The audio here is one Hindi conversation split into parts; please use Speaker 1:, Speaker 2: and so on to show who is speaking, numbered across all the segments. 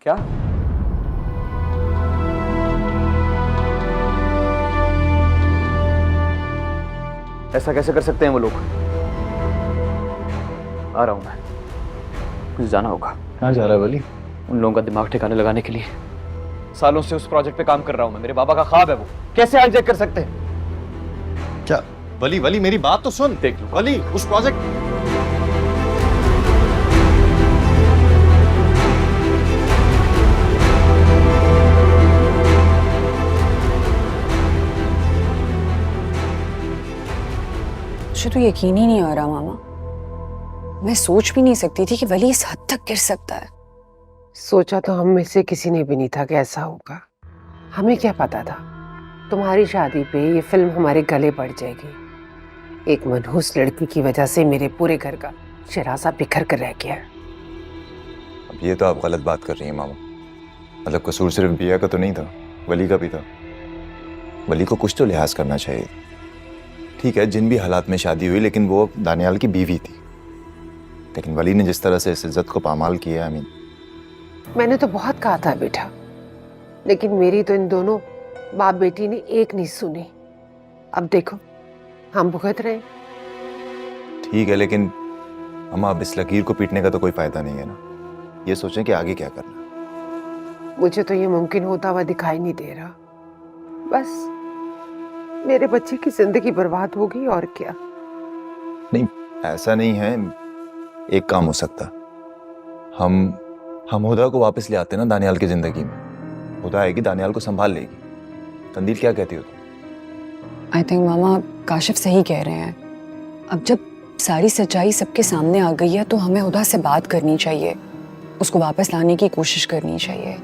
Speaker 1: क्या? ऐसा कैसे कर सकते हैं वो लोग? आ रहा हूं मैं, मुझे जाना होगा।
Speaker 2: कहाँ जा रहा है वली?
Speaker 1: उन लोगों का दिमाग ठिकाने लगाने के लिए। सालों से उस प्रोजेक्ट पे काम कर रहा हूं मैं, मेरे बाबा का ख्वाब है वो। कैसे हाईजैक कर सकते हैं?
Speaker 2: क्या वली? वली मेरी बात तो सुन।
Speaker 1: देख लो
Speaker 2: वली उस प्रोजेक्ट
Speaker 3: मुझे तो यकीन ही नहीं आ रहा मामा। मैं सोच भी नहीं सकती थी कि वली इस हद तक गिर सकता है।
Speaker 4: सोचा तो हम में से किसी ने भी नहीं था कि ऐसा होगा। हमें क्या पता था तुम्हारी शादी पे ये फिल्म हमारे गले पड़ जाएगी। एक मनहूस लड़की की वजह से मेरे पूरे घर का शरासा बिखर कर रह गया।
Speaker 2: अब ये तो आप गलत बात कर रही हैं मामा। मतलब कसूर सिर्फ बिया का तो नहीं था, वली का भी था। वली को कुछ तो लिहाज करना चाहिए। ठीक है, जिन भी हालात में शादी हुई, लेकिन वो दानियाल की बीवी थी। लेकिन वली ने जिस तरह से इस इज्जत को पामाल किया,
Speaker 4: मैंने तो बहुत कहा था बेटा, लेकिन मेरी तो इन दोनों बाप बेटी ने एक नहीं सुनी। अब देखो हम भुगत रहे।
Speaker 2: ठीक है, लेकिन हम अब इस लकीर को पीटने का तो कोई फायदा नहीं है ना। ये सोचें कि आगे क्या करना।
Speaker 4: मुझे तो ये मुमकिन होता हुआ दिखाई नहीं दे रहा। बस मेरे बच्चे की जिंदगी बर्बाद होगी और क्या।
Speaker 2: नहीं, ऐसा नहीं है। एक काम हो सकता, हम हुदा को वापस ले आते ना दानियाल की जिंदगी में। हुदा आएगी, दानियाल को संभाल लेगी। तंदील क्या कहती हो तुम?
Speaker 3: आई थिंक मामा काशिफ सही कह रहे हैं। अब जब सारी सच्चाई सबके सामने आ गई है तो हमें हुदा से बात करनी चाहिए, उसको वापस लाने की कोशिश करनी चाहिए।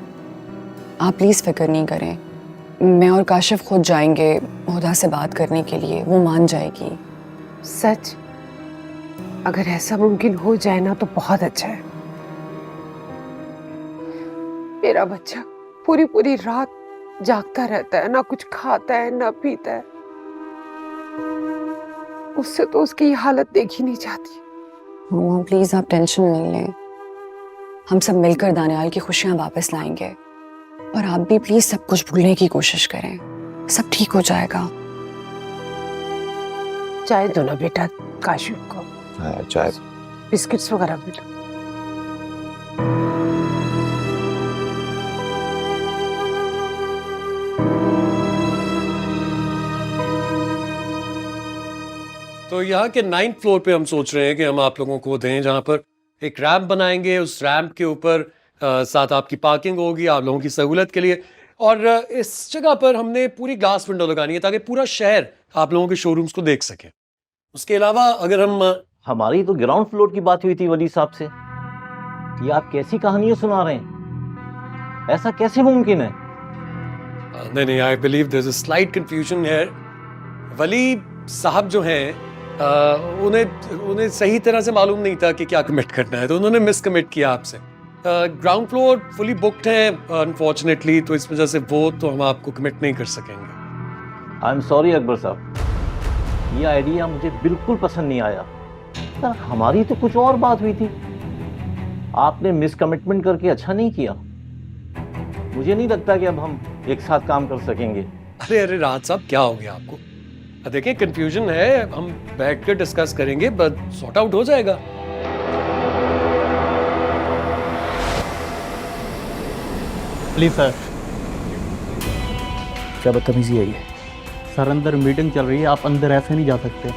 Speaker 3: आप प्लीज फिक्र नहीं करें, मैं और काशिफ खुद जाएंगे हुदा से बात करने के लिए, वो मान जाएगी।
Speaker 4: सच? अगर ऐसा मुमकिन हो जाए ना तो बहुत अच्छा है। मेरा बच्चा पूरी पूरी रात जागता रहता है, ना कुछ खाता है ना पीता है। उससे तो उसकी ये हालत देखी नहीं जाती।
Speaker 3: मामा प्लीज आप टेंशन नहीं लें, हम सब मिलकर दानियाल की खुशियां वापस लाएंगे। और आप भी प्लीज सब कुछ भूलने की कोशिश करें, सब ठीक हो जाएगा।
Speaker 4: चाय दो ना बेटा काशिफ को।
Speaker 2: चाय,
Speaker 4: बिस्किट्स वगैरह भी दो।
Speaker 5: तो यहाँ के 9th फ्लोर पे हम सोच रहे हैं कि हम आप लोगों को दें, जहाँ पर एक रैंप बनाएंगे। उस रैंप के ऊपर साथ आपकी पार्किंग होगी आप लोगों की सहूलत के लिए। और इस जगह पर हमने पूरी ग्लास विंडो लगानी है ताकि पूरा शहर आप लोगों के शोरूम्स को देख सके। उसके अलावा अगर हम
Speaker 6: हमारी तो ग्राउंड फ्लोर की बात हुई थी वली साहब से। ये आप कैसी कहानियां सुना रहे हैं? ऐसा कैसे मुमकिन है?
Speaker 5: नहीं, I believe there is a slight confusion here. Wali Sahab जो हैं उन्हें सही तरह से मालूम नहीं था कि क्या कमिट करना है, तो उन्होंने मिस कमिट किया आपसे। ग्राउंड फ्लोर फुली बुक्ड है अनफॉर्चुनेटली, तो इस वजह से वो तो हम आपको कमिट नहीं कर सकेंगे।
Speaker 6: आई एम सॉरी अकबर साहब, ये आइडिया मुझे बिल्कुल पसंद नहीं आया। पर हमारी तो कुछ और बात हुई थी। आपने मिस कमिटमेंट करके अच्छा नहीं किया। मुझे नहीं लगता कि अब हम एक साथ काम कर सकेंगे।
Speaker 5: अरे राहत साहब, क्या हो गया आपको? देखिए कंफ्यूजन है, हम बैठ कर डिस्कस करेंगे, बट सॉर्ट आउट हो जाएगा।
Speaker 7: Please sir.
Speaker 1: क्या बदतमीजी है ये?
Speaker 7: सर अंदर मीटिंग चल रही है, आप अंदर ऐसे नहीं जा सकते।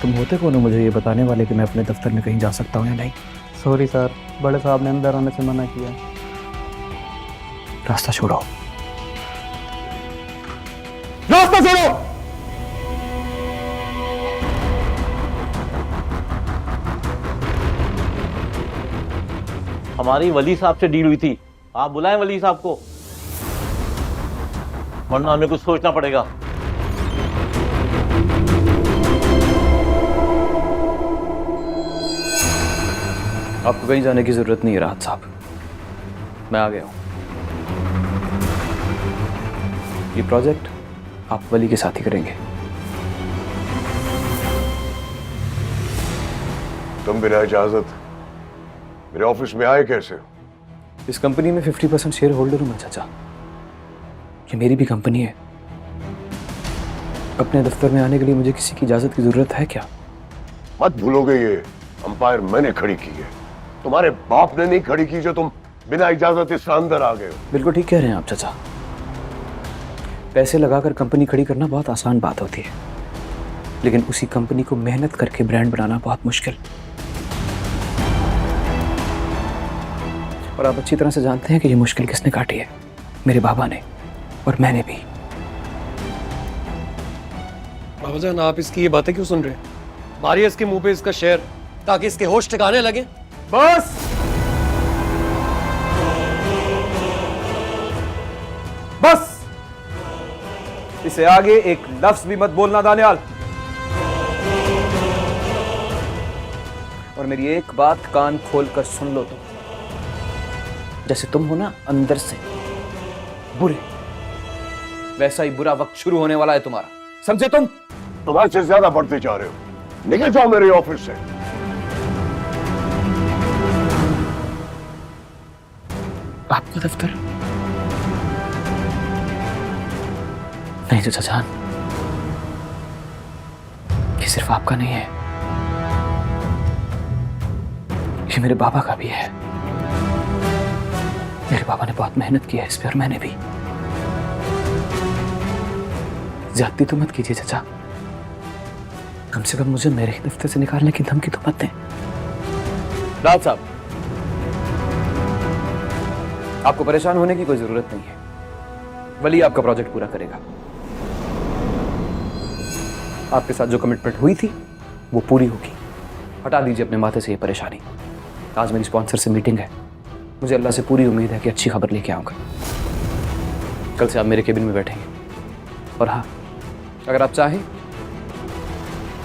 Speaker 1: तुम होते कौन हो मुझे ये बताने वाले कि मैं अपने दफ्तर में कहीं जा सकता हूँ या नहीं?
Speaker 7: सॉरी सर, बड़े साहब ने अंदर आने से मना किया।
Speaker 1: रास्ता छोड़ो, रास्ता छोड़ो।
Speaker 6: हमारी वली साहब से डील हुई थी, आप बुलाएं वली साहब को, वरना हमें कुछ सोचना पड़ेगा।
Speaker 1: आपको कहीं जाने की जरूरत नहीं है राहत साहब, मैं आ गया हूं। ये प्रोजेक्ट आप वली के साथ ही करेंगे।
Speaker 8: तुम बिना इजाजत मेरे ऑफिस में आए कैसे हो?
Speaker 1: इस कंपनी में 50% शेयर होल्डर हूं मैं चाचा। ये मेरी भी कंपनी है। अपने दफ्तर में आने के लिए मुझे किसी की इजाजत की जरूरत है क्या?
Speaker 8: मत भूलोगे ये अंपायर मैंने खड़ी की है, तुम्हारे बाप ने नहीं खड़ी की जो तुम बिना इजाजत इस अंदर आ गए हो।
Speaker 1: बिल्कुल ठीक कह रहे हैं आप चाचा। पैसे लगाकर कंपनी खड़ी करना बहुत आसान बात होती है, लेकिन उसी कंपनी को मेहनत करके ब्रांड बनाना बहुत मुश्किल। और आप अच्छी तरह से जानते हैं कि ये मुश्किल किसने काटी है? मेरे बाबा ने, और मैंने भी।
Speaker 5: बाबा जान, आप इसकी ये बातें क्यों सुन रहे हैं? मारिए इसके मुंह पे इसका शेर, ताकि इसके होश ठिकाने लगे।
Speaker 1: बस बस, इसे आगे एक लफ्ज भी मत बोलना दानियाल। और मेरी एक बात कान खोलकर सुन लो, तुम जैसे तुम हो ना अंदर से बुरे, वैसा ही बुरा वक्त शुरू होने वाला है तुम्हारा, समझे? तुम
Speaker 8: हद से ज्यादा बढ़ते जा रहे हो। निकल जाओ मेरे ऑफिस से।
Speaker 1: आपका दफ्तर? नहीं चाचा जान, ये सिर्फ आपका नहीं है, ये मेरे बाबा का भी है। मेरे बाबा ने बहुत मेहनत की है इस पे, और मैंने भी। ज्यादती तो मत कीजिए चाचा, कम से कम मुझे मेरे ही दफ्तर से निकालने की धमकी तो मत दें। राज साहब, आपको परेशान होने की कोई जरूरत नहीं है। वली आपका प्रोजेक्ट पूरा करेगा। आपके साथ जो कमिटमेंट हुई थी वो पूरी होगी। हटा दीजिए अपने माथे से ये परेशानी। आज मेरी स्पॉन्सर से मीटिंग है, मुझे अल्लाह से पूरी उम्मीद है कि अच्छी खबर लेके आऊंगा। कल से आप मेरे केबिन में बैठेंगे। और हाँ, अगर आप चाहें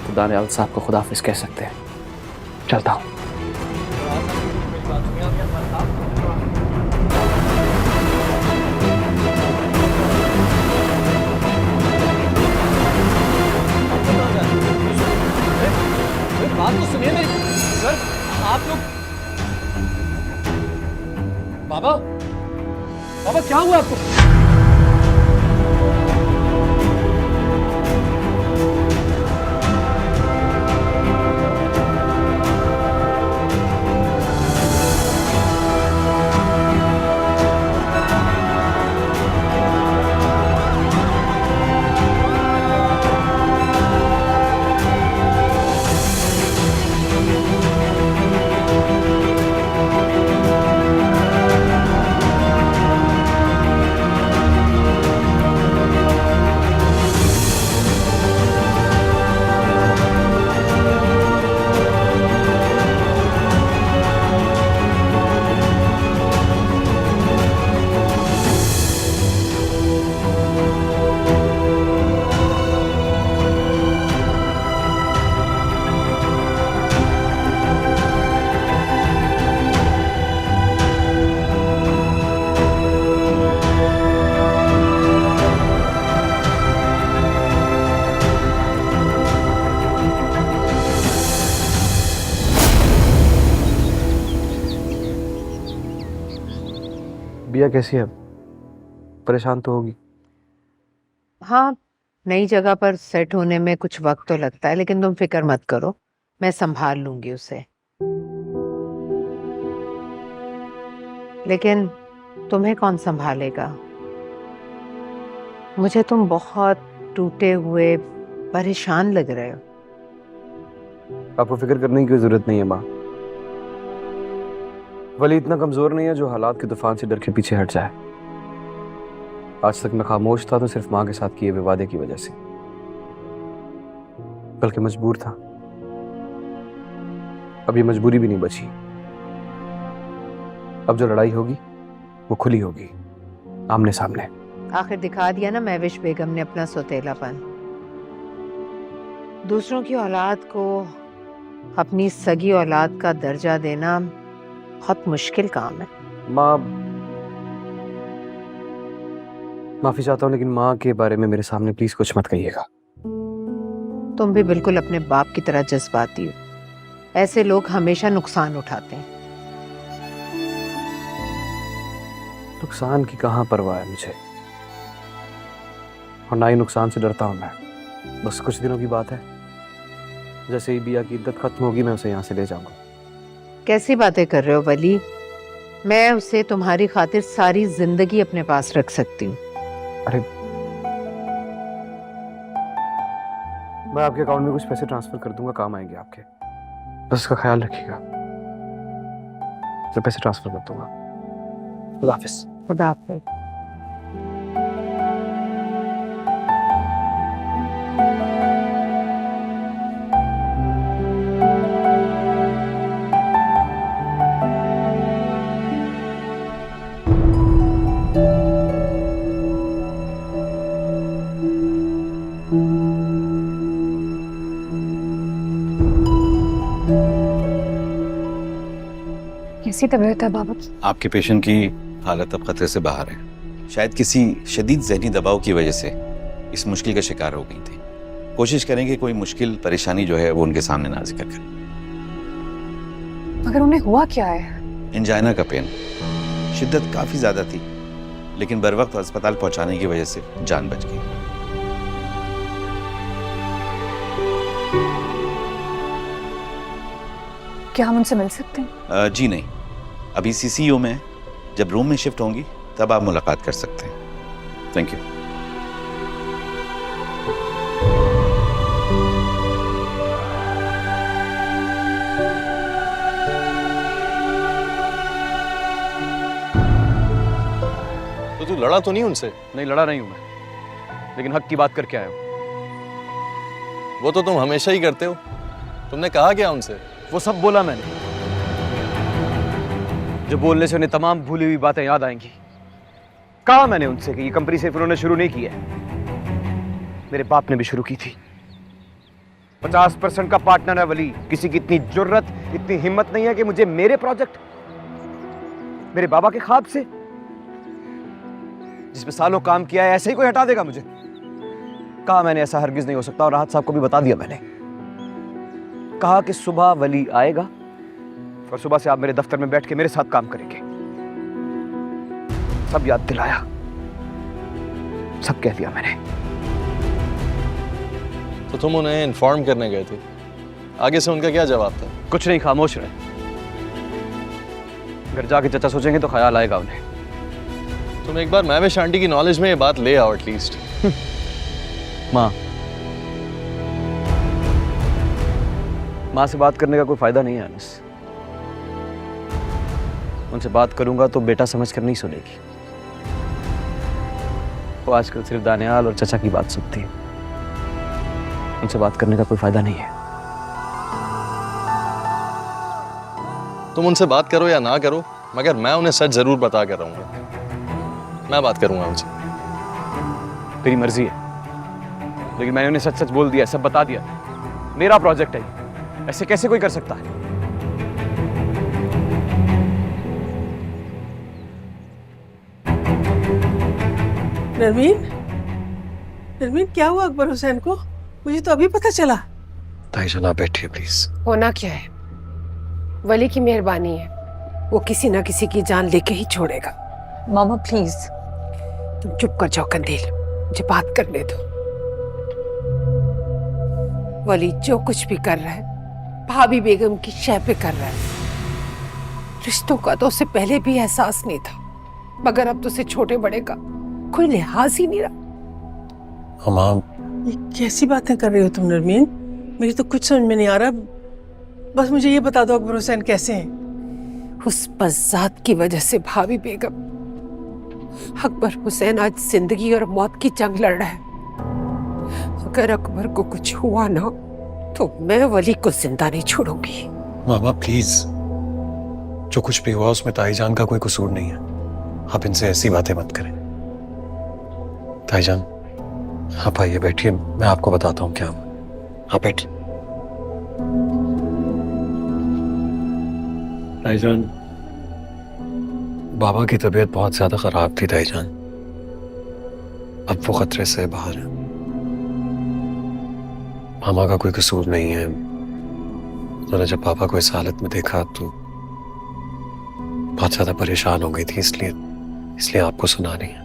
Speaker 1: तो दानियाल साहब को खुदाफिज कह सकते हैं। चलता हूं।
Speaker 5: बात तो सुनिए मेरी सर। आप लोग बाबा क्या हुआ आपको?
Speaker 1: बिया कैसी है? परेशान तो होगी।
Speaker 4: हाँ, नई जगह पर सेट होने में कुछ वक्त तो लगता है, लेकिन तुम फिक्र मत करो, मैं संभाल लूंगी उसे। लेकिन तुम्हें कौन संभालेगा? मुझे तुम बहुत टूटे हुए, परेशान लग रहे हो।
Speaker 1: आपको फिक्र करने की कोई जरूरत नहीं है माँ। वली इतना कमजोर नहीं है जो हालात के तूफान से डर के पीछे हट जाए। आज तक मैं खामोश था तो सिर्फ माँ के साथ किए हुए वादे की वजह से, बल्कि मजबूर था। अब ये मजबूरी भी नहीं बची। अब जो लड़ाई होगी वो खुली होगी, आमने सामने।
Speaker 4: आखिर दिखा दिया ना महविश बेगम ने अपना सौतेलापन। दूसरों की औलाद को अपनी सगी औलाद का दर्जा देना बहुत मुश्किल काम है।
Speaker 1: माँ, माफी चाहता हूँ, लेकिन माँ के बारे में मेरे सामने प्लीज कुछ मत कहिएगा।
Speaker 4: तुम भी बिल्कुल अपने बाप की तरह जज्बाती हो। ऐसे लोग हमेशा नुकसान उठाते हैं।
Speaker 1: नुकसान की कहाँ परवाह है मुझे, और ना ही नुकसान से डरता हूं मैं। बस कुछ दिनों की बात है, जैसे ही बिया की इद्दत खत्म होगी मैं उसे यहाँ से ले जाऊंगा।
Speaker 4: कैसी बातें कर रहे हो वली? मैं उसे तुम्हारी खातिर सारी जिंदगी अपने पास रख सकती हूँ।
Speaker 1: अरे मैं आपके अकाउंट में कुछ पैसे ट्रांसफर कर दूंगा, काम आएंगे आपके, बस उसका ख्याल रखिएगा। तो पैसे ट्रांसफर कर दूंगा। खुदा हाफिज।
Speaker 4: खुदा हाफिज।
Speaker 3: कैसी तबीयत है बाबा?
Speaker 9: आपके पेशेंट की हालत अब खतरे से बाहर है। शायद किसी शदीद जहनी दबाव की वजह से इस मुश्किल का शिकार हो गई थी। कोशिश करें कि कोई मुश्किल परेशानी जो है वो उनके सामने ना जिक्र करें।
Speaker 3: मगर उन्हें हुआ क्या है?
Speaker 9: एंजाइना का पेन, शिद्दत काफी ज्यादा थी, लेकिन बर वक्त अस्पताल पहुंचाने की वजह से जान बच गई।
Speaker 3: क्या हम उनसे मिल सकते हैं?
Speaker 9: जी नहीं, अभी सीसीयू में है। जब रूम में शिफ्ट होंगी तब आप मुलाकात कर सकते हैं। Thank you.
Speaker 5: तो तू लड़ा तो नहीं उनसे?
Speaker 1: नहीं, लड़ा नहीं हूं मैं, लेकिन हक की बात करके आया हूं।
Speaker 5: वो तो तुम हमेशा ही करते हो। तुमने कहा क्या उनसे?
Speaker 1: वो सब बोला मैंने, जो बोलने से उन्हें तमाम भूली हुई बातें याद आएंगी। कहा मैंने उनसे कि ये कंपनी सिर्फ उन्होंने शुरू नहीं की है, मेरे बाप ने भी शुरू की थी। 50% का पार्टनर है वली। किसी की इतनी जुर्रत, इतनी हिम्मत नहीं है कि मुझे मेरे प्रोजेक्ट, मेरे बाबा के ख्वाब से, जिसमें सालों काम किया है, ऐसे ही कोई हटा देगा मुझे? कहा मैंने ऐसा हरगिज नहीं हो सकता, और राहत साहब को भी बता दिया मैंने। कहा कि सुबह वली आएगा और सुबह से आप मेरे दफ्तर में बैठ के मेरे साथ काम करेंगे। सब याद दिलाया, सब कह दिया मैंने।
Speaker 5: तो तुम उन्हें इन्फॉर्म करने गए थे, आगे से उनका क्या जवाब था?
Speaker 1: कुछ नहीं, खामोश रहे। घर जाके चचा सोचेंगे तो ख्याल आएगा उन्हें।
Speaker 5: तुम एक बार महविश आंटी की नॉलेज में ये बात ले आओ एटलीस्ट।
Speaker 1: माँ से बात करने का कोई फायदा नहीं है अनस। उनसे बात करूंगा तो बेटा समझ कर नहीं सुनेगी। वो आजकल सिर्फ दानियाल और चचा की बात सुनती है। उनसे बात करने का कोई फायदा नहीं है।
Speaker 5: तुम उनसे बात करो या ना करो, मगर मैं उन्हें सच जरूर बता कर रहूंगा। मैं बात करूंगा उनसे।
Speaker 1: तेरी मर्जी है, लेकिन मैंने उन्हें सच सच बोल दिया, सब बता दिया। मेरा प्रोजेक्ट है, ऐसे कैसे कोई कर सकता है?
Speaker 10: नरमीन क्या हुआ अकबर हुसैन को? मुझे तो अभी पता चला।
Speaker 5: ताईजान आप बैठिए प्लीज।
Speaker 4: होना क्या है? वली की मेहरबानी है, वो किसी ना किसी की जान लेके ही छोड़ेगा।
Speaker 3: मामा प्लीज।
Speaker 4: तुम चुप कर जाओ कंदील, मुझे बात करने दो। वली जो कुछ भी कर रहा है भाभी बेगम की शय पे कर रहा है। रिश्तों का तो उसे पहले भी एहसास नहीं था, मगर अब तो उसे छोटे बड़े का कोई लिहाज ही नहीं रहा।
Speaker 10: ये कैसी बातें कर रही हो तुम नरमीन? मेरी तो कुछ समझ में नहीं आ रहा। बस मुझे ये बता दो अकबर हुसैन कैसे हैं?
Speaker 4: उस बज़ात की वजह से भाभी बेगम, अकबर हुसैन आज जिंदगी और मौत की जंग लड़ रहा है। अगर अकबर को कुछ हुआ ना तो मैं वली को जिंदा नहीं छोड़ूंगी।
Speaker 5: मामा प्लीज, जो कुछ भी हुआ उसमें ताईजान का कोई कसूर नहीं है। आप इनसे ऐसी बातें मत करें। ताईजान आप आइए, बैठिए, मैं आपको बताता हूँ क्या हुआ। आप बैठिए। ताईजान, बाबा की तबीयत बहुत ज्यादा खराब थी ताईजान। अब वो खतरे से बाहर है। मामा का कोई कसूर नहीं है, उन्होंने जब पापा को इस हालत में देखा तो बहुत ज्यादा परेशान हो गई थी, इसलिए आपको सुना रही है।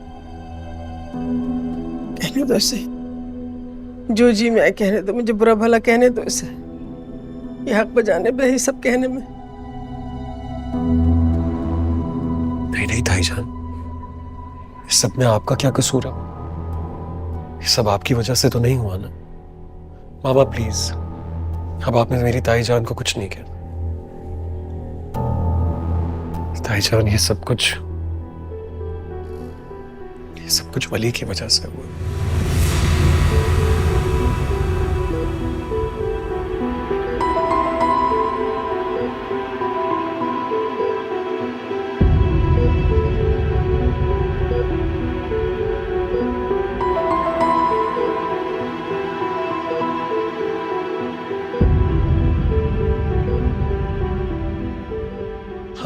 Speaker 10: कहने दो इसे, जो जी मैं कहने दो, मुझे बुरा भला कहने दो इसे। ये हक बजाने पे ही सब कहने में।
Speaker 5: नहीं नहीं भाईजान, इस सब में आपका क्या कसूर है? ये सब आपकी वजह से तो नहीं हुआ ना। मामा प्लीज, अब आपने मेरी ताईजान को कुछ नहीं किया। ताईजान, ये सब कुछ वली की वजह से हुआ।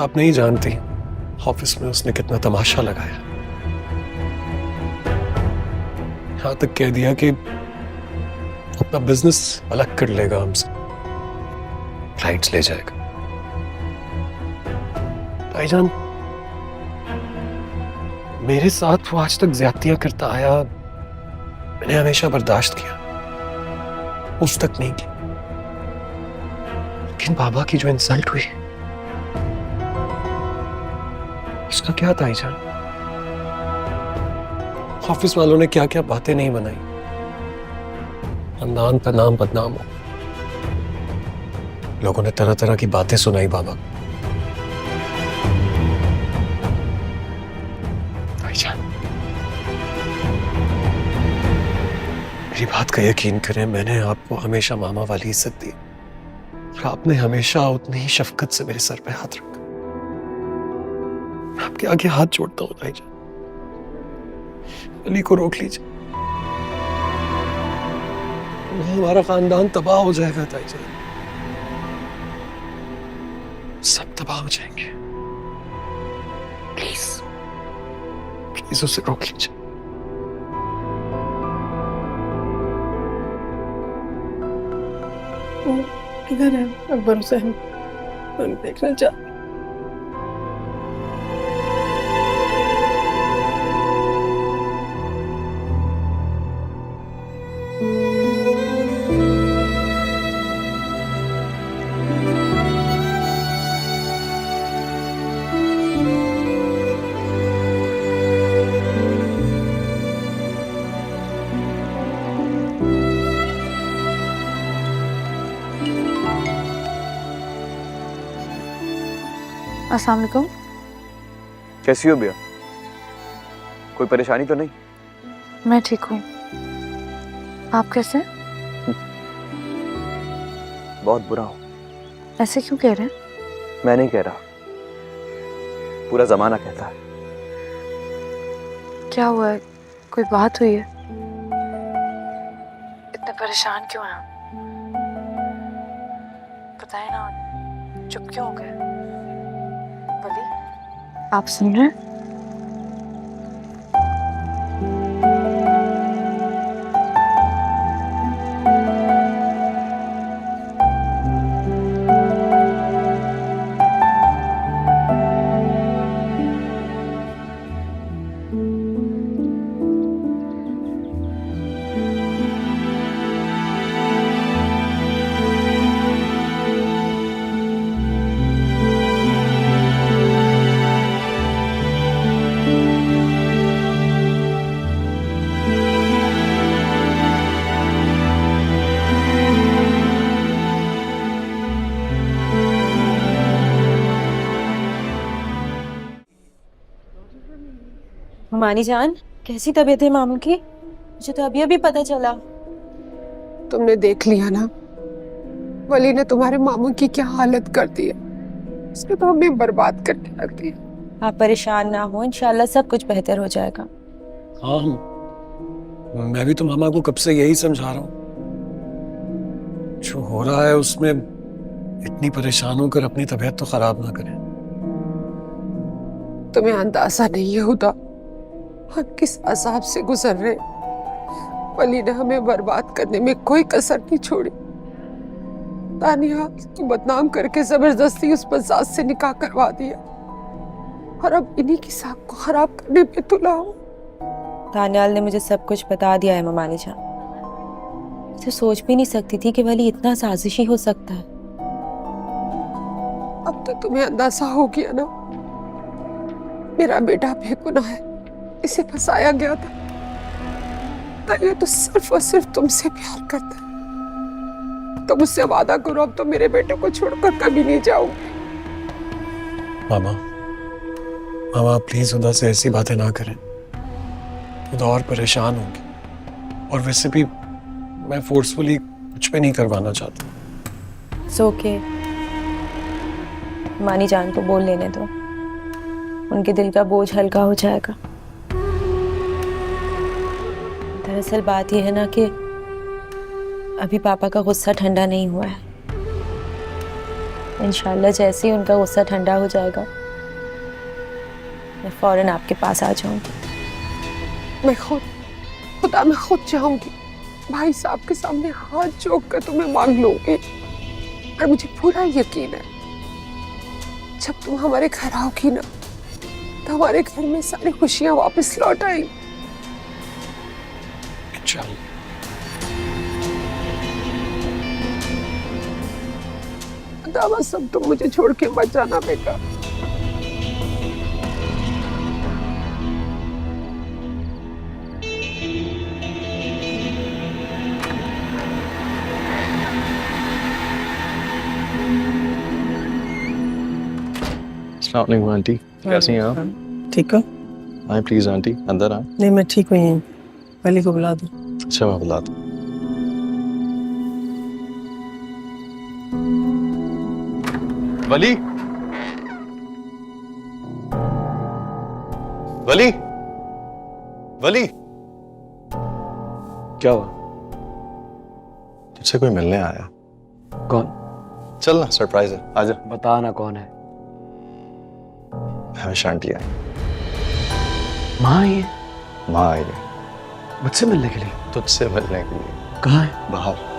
Speaker 5: आप नहीं जानती ऑफिस में उसने कितना तमाशा लगाया। यहां तक कह दिया कि अपना बिजनेस अलग कर लेगा हमसे, क्लाइंट्स ले जाएगा। भाईजान, मेरे साथ वो आज तक ज्यादतियां करता आया, मैंने हमेशा बर्दाश्त किया, उस तक नहीं की। लेकिन बाबा की जो इंसल्ट हुई, उसका क्या था भाईजान? ऑफिस वालों ने क्या क्या बातें नहीं बनाई, खानदान का नाम बदनाम हो, लोगों ने तरह तरह की बातें सुनाई बाबा। भाईजान, मेरी बात का यकीन करें, मैंने आपको हमेशा मामा वाली इज्जत दी और आपने हमेशा उतनी ही शफकत से मेरे सर पे हाथ रखा। मैं आपके आगे हाथ जोड़ता हूं भाईजान, अली को रोक लीजिए, हमारा खानदान तबाह हो जाएगा भाईजान, सब तबाह हो जाएंगे। प्लीज प्लीज उसे रोक लीजिए।
Speaker 10: वो किधर है अकबर हुसैन? मैं देखना चाहती।
Speaker 11: अस्सलाम वालेकुम।
Speaker 1: कैसी हो बिया? कोई परेशानी तो नहीं?
Speaker 11: मैं ठीक हूँ, आप कैसे?
Speaker 1: बहुत बुरा हूँ।
Speaker 11: ऐसे क्यों कह रहे हैं?
Speaker 1: मैं नहीं कह रहा, पूरा जमाना कहता है।
Speaker 11: क्या हुआ है? कोई बात हुई है? इतने परेशान क्यों हैं? बताए ना, चुप क्यों हो गए? वली, आप सुन रहे हैं?
Speaker 12: मानी जान, कैसी तबीयत है मामू की? मुझे तो अभी पता चला।
Speaker 4: तुमने देख लिया ना, वली ने तुम्हारे मामू की क्या हालत कर दी है। उसने तो हमें बर्बाद करके रख दिया।
Speaker 12: आप परेशान ना हो, इंशाल्लाह सब कुछ बेहतर हो जाएगा।
Speaker 5: हाँ, मैं भी तो मामा को कब से यही समझा रहा हूँ, जो हो रहा है उसमें इतनी परेशान होकर अपनी तबीयत तो खराब ना करें।
Speaker 4: तुम्हें अंदाजा नहीं है हुदा, हम किस अजाब से गुजर रहे। वली ने हमें बर्बाद करने में कोई कसर नहीं छोड़ी। दानिया को बदनाम करके जबरदस्ती उस पर सास से निकाह करवा दिया और अब इन्हीं की साख को खराब करने पे तुला हूँ।
Speaker 12: दानियाल ने मुझे सब कुछ बता दिया है ममानी जान। तो सोच भी नहीं सकती थी कि वली इतना साजिशी हो सकता है।
Speaker 4: अब तो तुम्हें अंदाजा हो गया ना, मेरा बेटा बेगुनाह है, इसे फंसाया गया था। ये तो सिर्फ और सिर्फ तुमसे प्यार करता है। तो मुझसे वादा करो, अब तो मेरे बेटे को छोड़कर कभी नहीं जाओगे।
Speaker 5: मामा, मामा प्लीज उदा से ऐसी बातें ना करें, उदा और परेशान होगी। और वैसे भी मैं फोर्सफुली कुछ भी नहीं करवाना चाहता।
Speaker 12: सो के मानी जान को बोल लेने दो, उनके दिल का बोझ हल्का हो जाएगा। दरअसल बात यह है ना कि अभी पापा का गुस्सा ठंडा नहीं हुआ है। इंशाल्लाह जैसे ही उनका गुस्सा ठंडा हो जाएगा मैं फौरन आपके पास आ जाऊंगी।
Speaker 4: मैं खुदा मैं खुद जाऊंगी, भाई साहब के सामने हाथ जोड़ कर तुम्हें मांग लूंगी। और मुझे पूरा यकीन है जब तुम हमारे घर आओगी ना तो हमारे घर में सारी खुशियां वापस लौट आएंगी। दावा सब तुम मुझे छोड़ के मत जाना बेटा।
Speaker 13: अस्सलाम वालेकुम आंटी, कैसी हैं आप?
Speaker 10: ठीक हो?
Speaker 13: आए प्लीज आंटी, अंदर आए।
Speaker 10: नहीं मैं ठीक हुई हूँ, वली को बुला दो।
Speaker 13: अच्छा मैं बुलाता हूँ। वली, वली, वली,
Speaker 1: क्या हुआ?
Speaker 13: तुझसे कोई मिलने आया।
Speaker 1: कौन?
Speaker 13: चल ना, सरप्राइज है, आजा।
Speaker 1: बता ना कौन है।
Speaker 13: हमेशा आंटी आई।
Speaker 1: माँ आई है?
Speaker 13: माँ आई है
Speaker 1: मुझसे मिलने के लिए?
Speaker 13: तुझसे मिलने के लिए।
Speaker 1: कहाँ है?
Speaker 13: बाहर।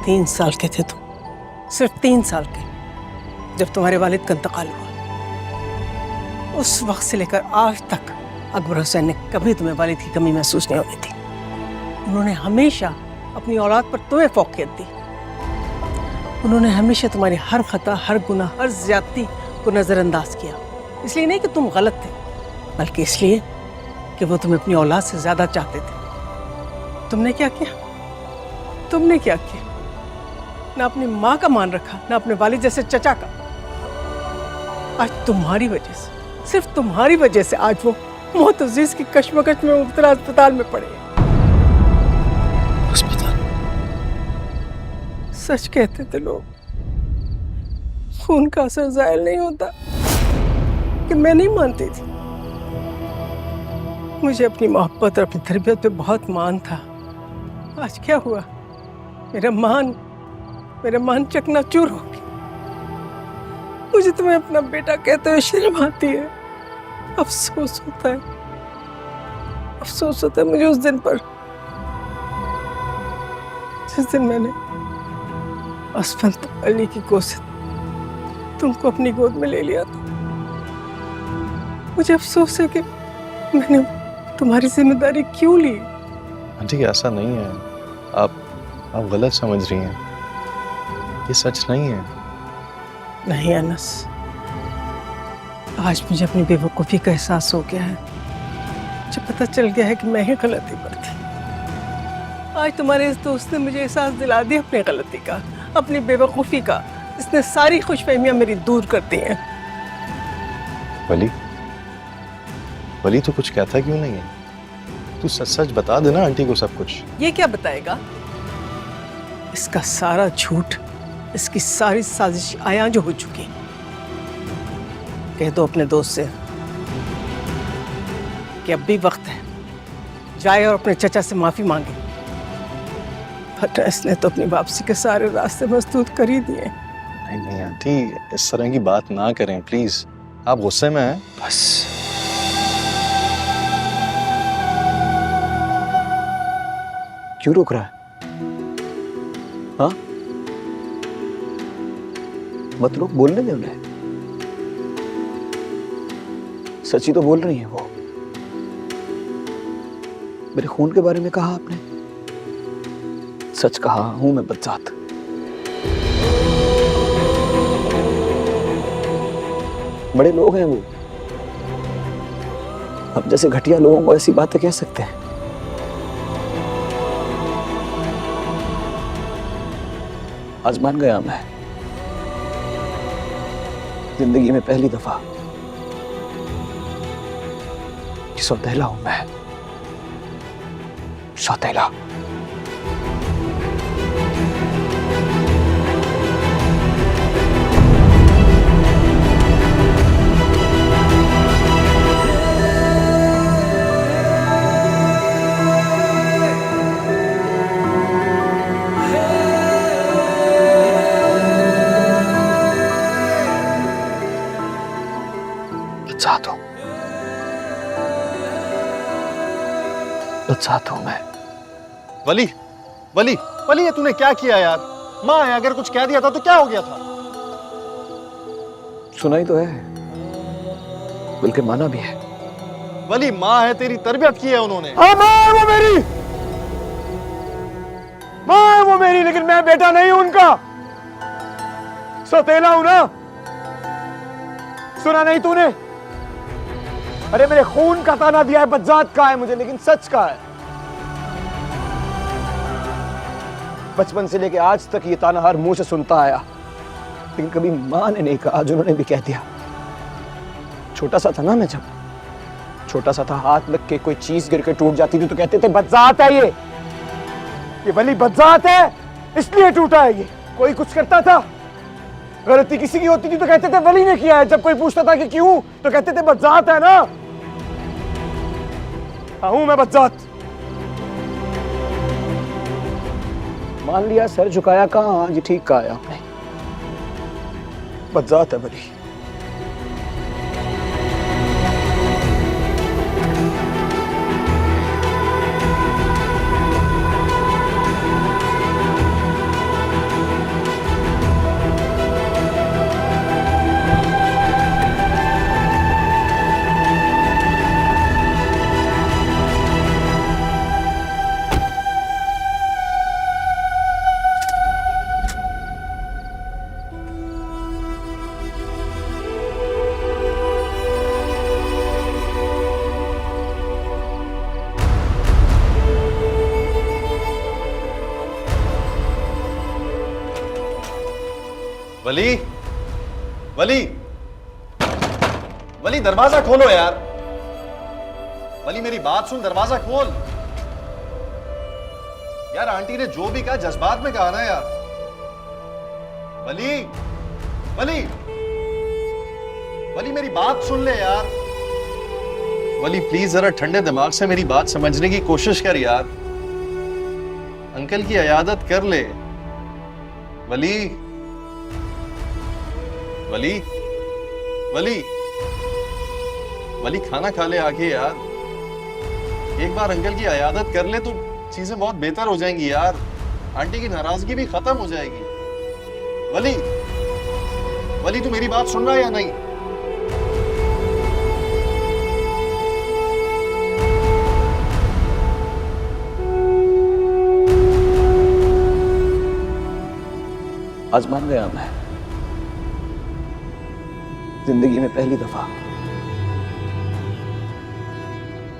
Speaker 10: तीन साल के थे तुम, सिर्फ 3 साल के, जब तुम्हारे वालिद का इंतकाल हुआ। उस वक्त से लेकर आज तक अकबर हुसैन ने कभी तुम्हें वालिद की कमी महसूस नहीं होनी थी। उन्होंने हमेशा अपनी औलाद पर तुम्हें फौकियत दी। उन्होंने हमेशा तुम्हारी हर खता, हर गुनाह, हर ज्यादती को नज़रअंदाज किया। इसलिए नहीं कि तुम गलत थे, बल्कि इसलिए कि वो तुम्हें अपनी औलाद से ज्यादा चाहते थे। तुमने क्या किया? तुमने क्या किया? ना अपनी माँ का मान रखा, ना अपने वालिद जैसे चचा का। आज तुम्हारी वजह से, सिर्फ तुम्हारी वजह से आज वो मौत अजीज की कश्मकश में मुब्तला अस्पताल में पड़े।
Speaker 5: अस्पताल?
Speaker 10: सच कहते थे लोग, खून का असर जायल नहीं होता। कि मैं नहीं मानती थी। मुझे अपनी मोहब्बत और अपनी तरबियत पे बहुत मान था। आज क्या हुआ? मेरा मान चकनाचूर हो गया। मुझे तुम्हें अपना बेटा कहते हुए शर्म आती है। अफसोस होता है मुझे उस दिन पर, जिस दिन मैंने असफलत अली की गोद से तुमको अपनी गोद में ले लिया था। मुझे अफसोस है कि मैंने तुम्हारी जिम्मेदारी क्यों ली।
Speaker 13: आंटी ऐसा नहीं है, आप गलत समझ रही हैं। ये सच नहीं है।
Speaker 10: नहीं अनस, आज मुझे अपनी बेवकूफ़ी का एहसास हो गया है। मुझे पता चल गया है कि मैं ही गलती पर थी। आज तुम्हारे इस दोस्त ने मुझे एहसास दिला दिया अपनी गलती का, अपनी बेवकूफ़ी का। इसने सारी खुशफहमियां मेरी दूर कर दी हैं।
Speaker 13: वली, वली तू कुछ कहता क्यों नहीं है? तू सच सच बता देना आंटी को सब कुछ।
Speaker 10: ये क्या बताएगा? इसका सारा झूठ, इसकी सारी साजिश आया जो हो चुकी। कह दो अपने दोस्त से कि अब भी वक्त है, जाए और अपने चचा से माफी मांगे। वरना इसने तो अपनी वापसी के सारे रास्ते मसदूद कर ही दिए।
Speaker 13: नहीं नहीं आंटी, इस तरह की बात ना करें प्लीज। आप गुस्से में हैं?
Speaker 1: बस क्यों रोक रहा है? हाँ, मत रोक, बोलने दे उन्हें। सच्ची तो बोल रही है वो। मेरे खून के बारे में कहा आपने, सच कहा, हूं मैं बदजात। बड़े लोग हैं वो, अब जैसे घटिया लोगों को ऐसी बातें कह सकते हैं? आज मान गया मैं, जिंदगी में पहली दफा कि सौतेला हूं मैं, सौतेला। बदजात हूं मैं।
Speaker 13: वली, वली, वली, ये तूने क्या किया यार? माँ है, अगर कुछ कह दिया था तो क्या हो गया था?
Speaker 1: सुना ही तो है, बल्कि माना भी है।
Speaker 13: वली, माँ है, तेरी तरबियत की है उन्होंने।
Speaker 8: हाँ, माँ है वो मेरी, माँ है वो मेरी, लेकिन मैं बेटा नहीं हूं उनका, सौतेला हूं ना। सुना नहीं तूने? अरे मेरे खून का ताना दिया है, बदजात का है मुझे, लेकिन सच का है। बचपन से लेके आज तक ये ताना हर मुंह से सुनता आया, लेकिन कभी मां ने नहीं कहा, आज उन्होंने भी कह दिया। छोटा सा था ना मैं, जब छोटा सा था, हाथ लग के कोई चीज गिर के टूट जाती थी तो कहते थे बदजात है ये वली बदजात है, इसलिए टूटा है ये। कोई कुछ करता था, गलती किसी की होती थी तो कहते थे वली ने किया है। जब कोई पूछता था कि क्यों, तो कहते थे बदजात है ना। हूं मैं बदजात। मान लिया, सर झुकाया, कहा हाँ जी ठीक कहा है आपने, बदजात है वली।
Speaker 13: वली, वली, वली, दरवाजा खोलो यार। वली मेरी बात सुन, दरवाजा खोल यार। आंटी ने जो भी कहा जज्बात में कहा ना यार। वली, वली, वली मेरी बात सुन ले यार। वली प्लीज जरा ठंडे दिमाग से मेरी बात समझने की कोशिश कर यार। अंकल की इयादत कर ले। वली, वली, वली, वली, खाना खा ले आके यार। एक बार अंकल की इयादत कर ले तो चीजें बहुत बेहतर हो जाएंगी यार। आंटी की नाराजगी भी खत्म हो जाएगी। वली, वली, तू मेरी बात सुन रहा है या नहीं?
Speaker 1: आज मान गया मैं, जिंदगी में पहली दफा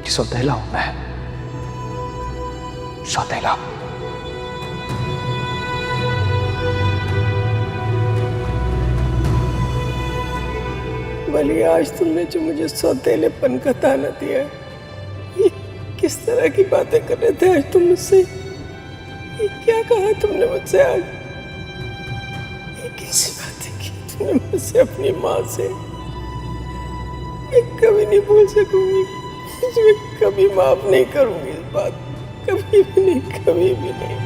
Speaker 1: कि सौतेला हूं मैं, सौतेला।
Speaker 10: वली आज तुमने जो मुझे सौतेलेपन का ताना दिया है, ये किस तरह की बातें कर रहे थे आज तुम मुझसे? ये क्या कहा तुमने मुझसे आज? ये कैसी बातें की तुमने मुझसे अपनी माँ से? मैं कभी नहीं भूल सकूंगी, मैं कभी माफ नहीं करूंगी इस बात, कभी भी नहीं, कभी भी नहीं।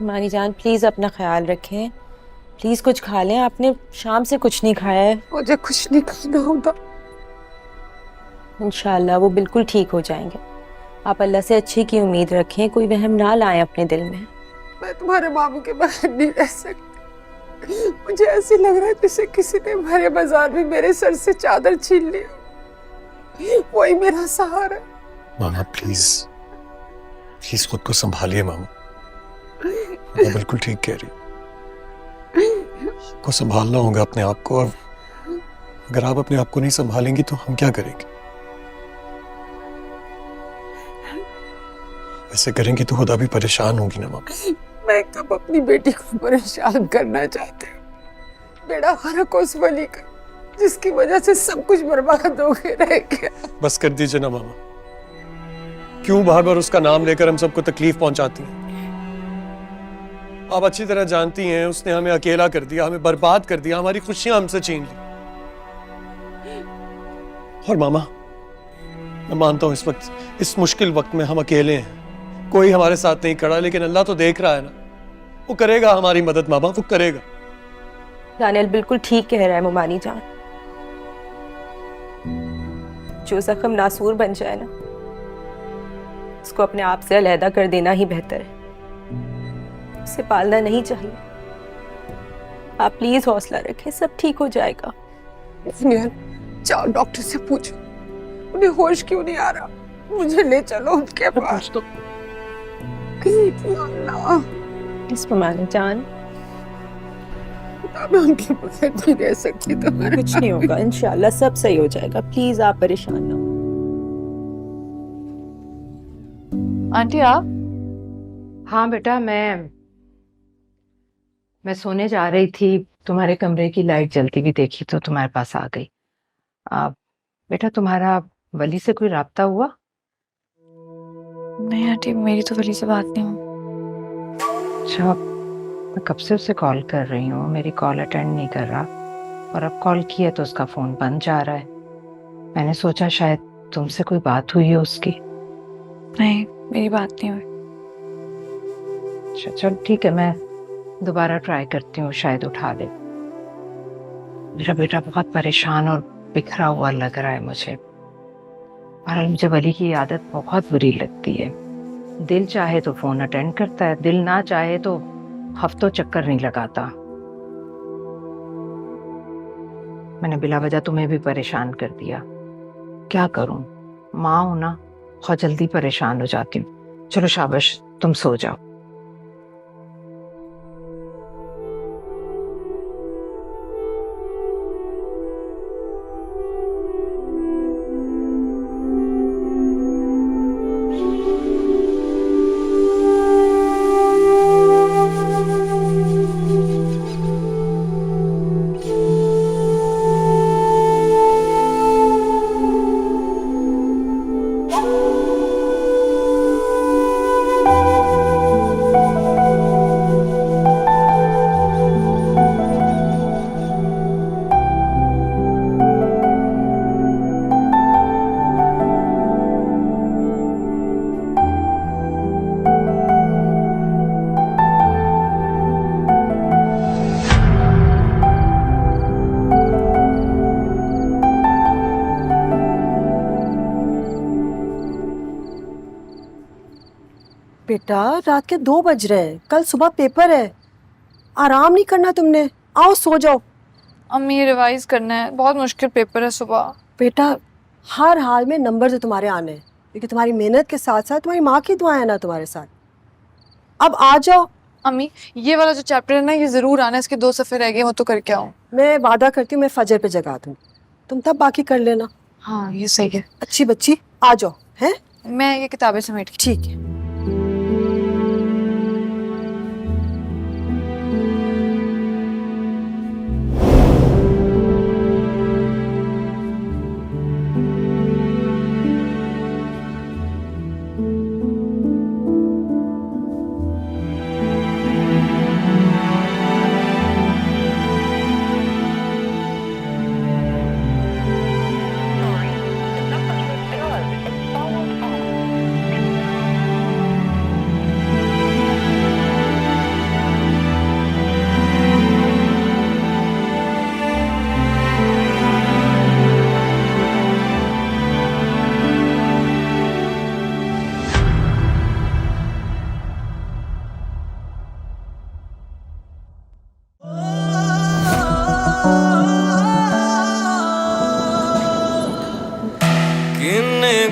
Speaker 12: मानी जान प्लीज अपना ख्याल रखें, प्लीज कुछ खा लें। आपने शाम से कुछ नहीं खाया है।
Speaker 4: मुझे कुछ नहीं खाना होता।
Speaker 12: इंशाल्लाह वो बिल्कुल ठीक हो जाएंगे। आप अल्लाह से अच्छे की उम्मीद रखें, कोई वहम ना लाएं अपने दिल में।
Speaker 4: मैं तुम्हारे बाबू के बगैर नहीं रह सकती। मुझे ऐसे लग रहा है जैसे किसी ने भरे बाजार में मेरे सर से चादर छीन ली, वही मेरा सहारा है।
Speaker 5: मामा प्लीज प्लीज खुद को संभालिए मामा, मैं बिल्कुल ठीक कह रही हूँ। को संभालना होगा अपने आप को, और अगर आप अपने आप को नहीं संभालेंगी तो हम क्या करेंगे? ऐसे करेंगी तो खुदा भी परेशान होगी ना मामा।
Speaker 4: मैं कब अपनी बेटी को परेशान करना चाहती हूँ? बेड़ा फर्क उस वली का जिसकी वजह से सब कुछ बर्बाद हो गया रह गया।
Speaker 5: बस कर दीजिए ना मामा, क्यों बार बार उसका नाम लेकर हम सबको तकलीफ पहुंचाती हैं? आप अच्छी तरह जानती हैं उसने हमें अकेला कर दिया, हमें बर्बाद कर दिया, हमारी खुशियां हमसे छीन ली। और मामा मैं मानता हूं इस मुश्किल वक्त में हम अकेले हैं, कोई हमारे साथ नहीं खड़ा, लेकिन अल्लाह तो देख रहा है ना, वो करेगा हमारी मदद मामा, वो करेगा।
Speaker 12: दानियल बिल्कुल ठीक कह रहा है मुमानी जान, जो जख्म नासूर बन जाए ना उसको अपने आप से अलहदा कर देना ही बेहतर है, उसे पालना नहीं चाहिए। आप प्लीज हौसला रखें, सब ठीक हो जाएगा।
Speaker 4: जाओ डॉक्टर से पूछो उन्हें होश क्यों नहीं आ रहा, मुझे ले चलो उनके पास। तो
Speaker 12: इस मुमानी जान
Speaker 4: मैं उनके बगैर नहीं रह सकती। तो
Speaker 12: कुछ नहीं होगा, इंशाल्लाह सब सही हो जाएगा, प्लीज आप परेशान ना हो।
Speaker 11: आंटी आप?
Speaker 14: हाँ बेटा, मैं सोने जा रही थी, तुम्हारे कमरे की लाइट जलती हुई देखी तो तुम्हारे पास आ गई। बेटा तुम्हारा वली से कोई राब्ता हुआ?
Speaker 11: नहीं आंटी, मेरी तो वली से बात नहीं हुई।
Speaker 14: अच्छा, मैं कब से उसे कॉल कर रही हूँ, मेरी कॉल अटेंड नहीं कर रहा, और अब कॉल किया तो उसका फोन बंद जा रहा है। मैंने सोचा शायद तुमसे कोई बात हुई है उसकी।
Speaker 11: नहीं, मेरी बात नहीं हुई।
Speaker 14: अच्छा चल ठीक है, मैं दोबारा ट्राई करती हूँ, शायद उठा ले। मेरा बेटा बहुत परेशान और बिखरा हुआ लग रहा है मुझे, और मुझे वली की आदत बहुत बुरी लगती है। दिल चाहे तो फोन अटेंड करता है, दिल ना चाहे तो हफ्तों चक्कर नहीं लगाता। मैंने बिला वजह तुम्हें भी परेशान कर दिया, क्या करूं? माँ हूं ना, बहुत जल्दी परेशान हो जाती हूँ। चलो शाबाश, तुम सो जाओ।
Speaker 10: बेटा रात के 2 बज रहे हैं, कल सुबह पेपर है, आराम नहीं करना तुमने। आओ सो जाओ।
Speaker 11: अम्मी रिवाइज करना है, बहुत मुश्किल पेपर है सुबह।
Speaker 10: बेटा हर हाल में नंबर तो तुम्हारे आने हैं, क्योंकि तुम्हारी मेहनत के साथ साथ तुम्हारी माँ की दुआएं हैं ना तुम्हारे साथ। अब आ जाओ।
Speaker 11: अम्मी ये वाला जो चैप्टर है ना, ये जरूर आना है, इसके 2 सफ़े रह गए, वो तो करके आऊँ।
Speaker 10: मैं वादा करती हूँ मैं फजर पे जगा दूंगी, तुम तब बाकी कर लेना।
Speaker 11: हाँ ये सही है।
Speaker 10: अच्छी बच्ची आ जाओ। हैं
Speaker 11: मैं ये किताबें समेट के।
Speaker 10: ठीक है।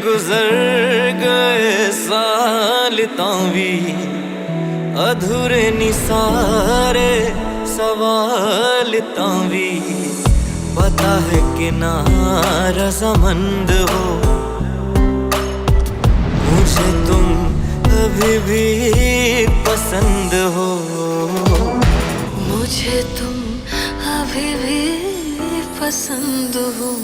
Speaker 15: गुजर गए साल तावी अधूरे निसारे सवाल तावी पता है कि ना रज़ामंद हो मुझे तुम अभी भी पसंद हो
Speaker 16: मुझे तुम अभी भी पसंद हो।